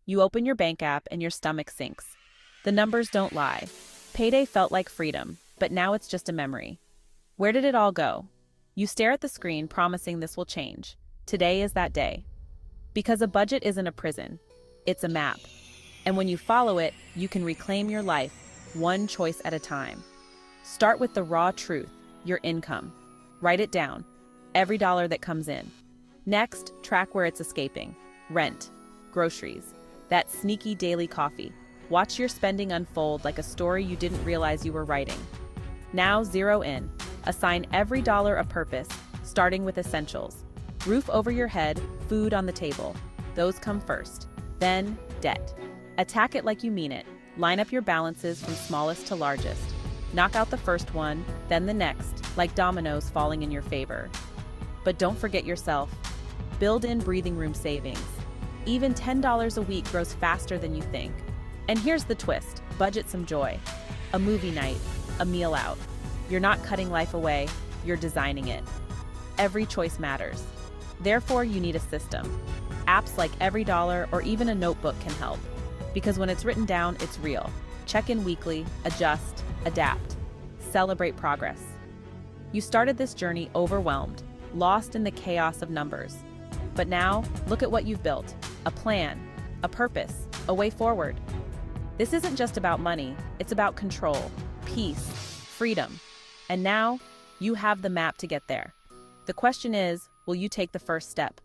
You open your bank app and your stomach sinks. The numbers don't lie. Payday felt like freedom, but now it's just a memory. Where did it all go? You stare at the screen, promising this will change. Today is that day. Because a budget isn't a prison, it's a map. And when you follow it, you can reclaim your life, one choice at a time. Start with the raw truth, your income. Write it down, every dollar that comes in. Next, track where it's escaping. Rent, groceries, that sneaky daily coffee. Watch your spending unfold like a story you didn't realize you were writing. Now zero in. Assign every dollar a purpose, starting with essentials. Roof over your head, food on the table. Those come first. Then, debt. Attack it like you mean it. Line up your balances from smallest to largest. Knock out the first one, then the next, like dominoes falling in your favor. But don't forget yourself. Build in breathing room savings. Even $10 a week grows faster than you think. And here's the twist, budget some joy. A movie night, a meal out. You're not cutting life away, you're designing it. Every choice matters. Therefore, you need a system. Apps like EveryDollar or even a notebook can help. Because when it's written down, it's real. Check in weekly, adjust, adapt. Celebrate progress. You started this journey overwhelmed, lost in the chaos of numbers. But now, look at what you've built. A plan, a purpose, a way forward. This isn't just about money, it's about control, peace, freedom. And now, you have the map to get there. The question is, will you take the first step?